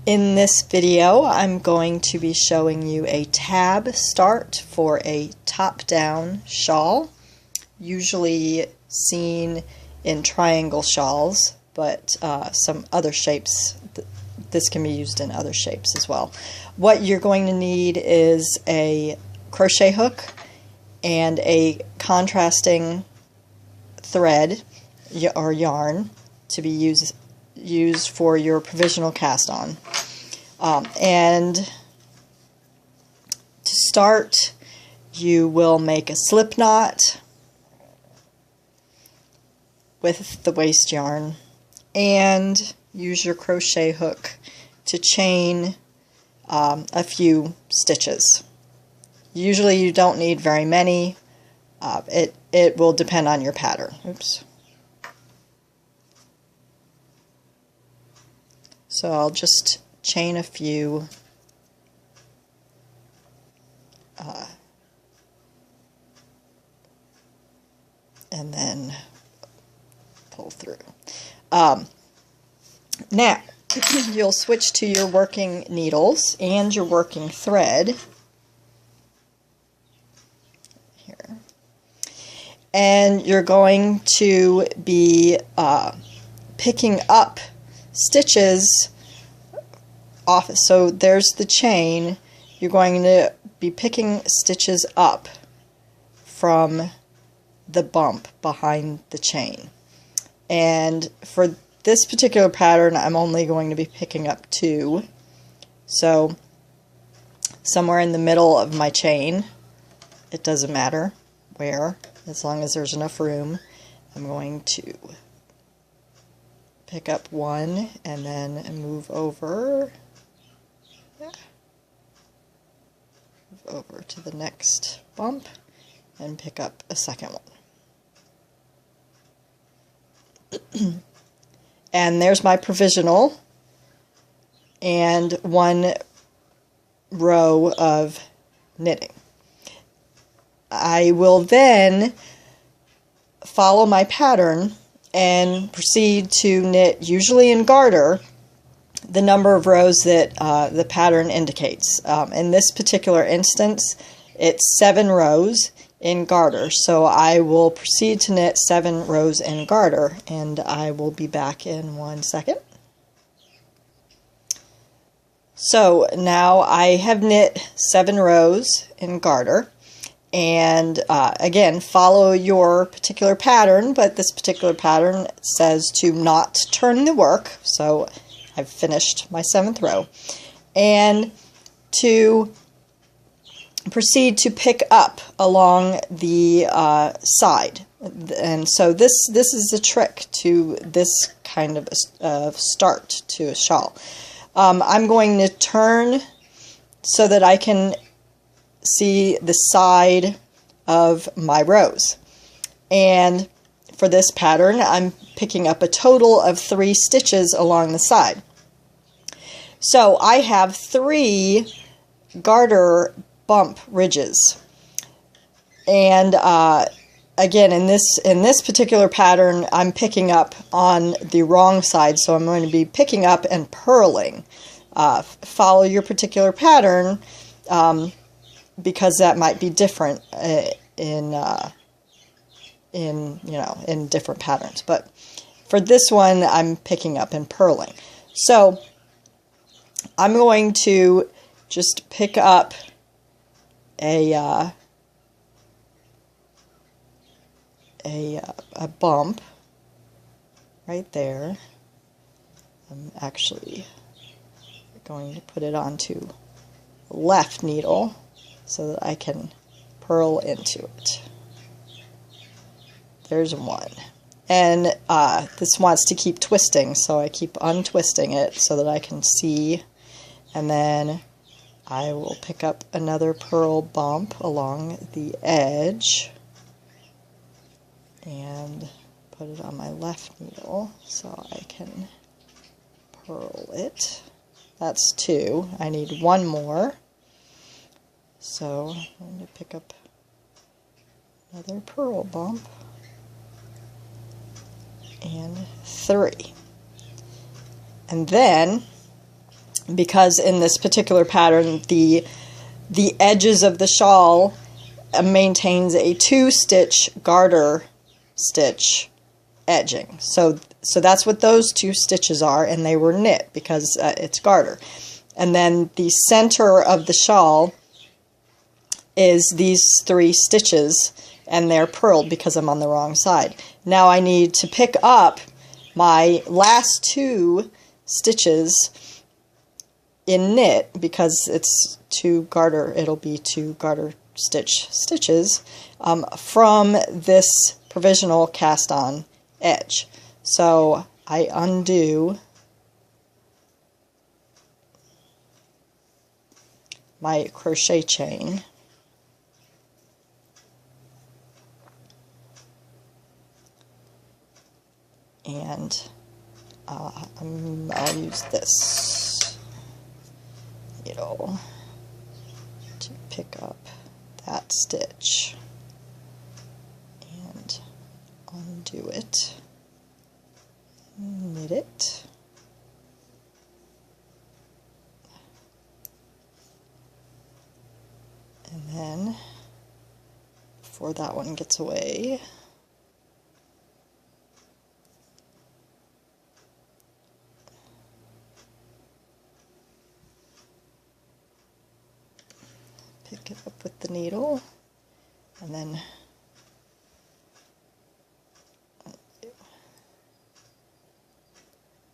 In this video, I'm going to be showing you a tab start for a top-down shawl, usually seen in triangle shawls, but some other shapes. This can be used in other shapes as well. What you're going to need is a crochet hook and a contrasting thread or yarn to be used for your provisional cast on. And to start, you will make a slip knot with the waste yarn and use your crochet hook to chain a few stitches. Usually you don't need very many. It will depend on your pattern. Oops. So I'll just chain a few and then pull through. Now you'll switch to your working needles and your working thread here, and you're going to be picking up stitches off. So there's the chain. You're going to be picking stitches up from the bump behind the chain. And for this particular pattern, I'm only going to be picking up 2. So somewhere in the middle of my chain, it doesn't matter where, as long as there's enough room, I'm going to pick up 1 and then move over to the next bump and pick up a second one. And there's my provisional and 1 row of knitting. I will then follow my pattern and proceed to knit, usually in garter, the number of rows that the pattern indicates. In this particular instance, it's 7 rows in garter, so I will proceed to knit 7 rows in garter, and I will be back in 1 second. So now I have knit 7 rows in garter. And again, follow your particular pattern, but this particular pattern says to not turn the work, so I've finished my 7th row, and to proceed to pick up along the side. And so this is the trick to this kind of start to a shawl. I'm going to turn so that I can see the side of my rows, and for this pattern I'm picking up a total of 3 stitches along the side. So I have 3 garter bump ridges, and again in this particular pattern I'm picking up on the wrong side, so I'm going to be picking up and purling. Follow your particular pattern, because that might be different in different patterns. But for this one, I'm picking up and purling. So I'm going to just pick up a bump right there. I'm actually going to put it onto the left needle so that I can purl into it. There's 1. And this wants to keep twisting, so I keep untwisting it so that I can see, and then I will pick up another purl bump along the edge and put it on my left needle so I can purl it. That's 2. I need 1 more. So I'm going to pick up another purl bump and 3. And then because in this particular pattern the edges of the shawl maintains a 2-stitch garter stitch edging. So that's what those 2 stitches are, and they were knit because it's garter. And then the center of the shawl is these 3 stitches, and they're purled because I'm on the wrong side. Now I need to pick up my last 2 stitches in knit because it's 2 garter, it'll be 2 garter stitches from this provisional cast on edge. So I undo my crochet chain and I'll use this needle to pick up that stitch and undo it, knit it, and then before that one gets away, pick it up with the needle and then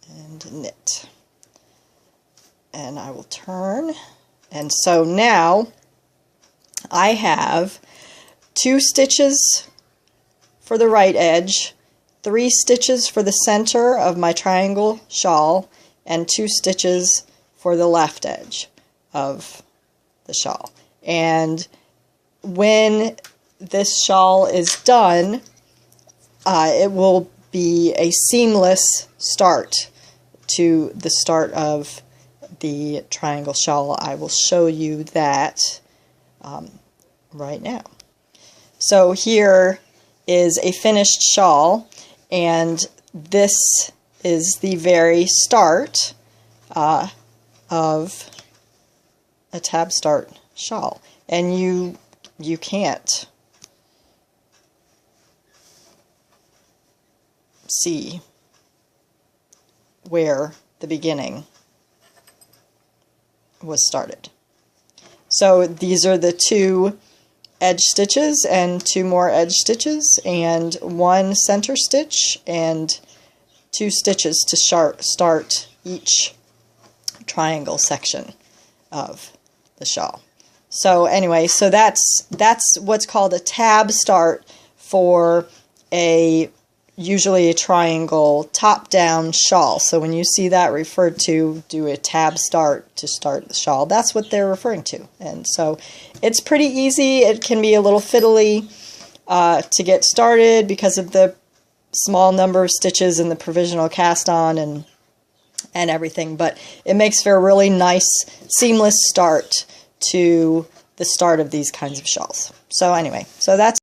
and knit, and I will turn, and so now I have 2 stitches for the right edge, 3 stitches for the center of my triangle shawl, and 2 stitches for the left edge of the shawl. And when this shawl is done, it will be a seamless start to the start of the triangle shawl. I will show you that right now. So here is a finished shawl, and this is the very start of a tab start shawl, and you can't see where the beginning was started. So these are the 2 edge stitches and 2 more edge stitches and 1 center stitch and 2 stitches to start each triangle section of the shawl. So anyway, so that's what's called a tab start for usually a triangle top-down shawl. So when you see that referred to, do a tab start to start the shawl. That's what they're referring to. And so it's pretty easy. It can be a little fiddly to get started because of the small number of stitches and the provisional cast on and everything, but it makes for a really nice seamless start to the start of these kinds of shawls. So anyway, so that's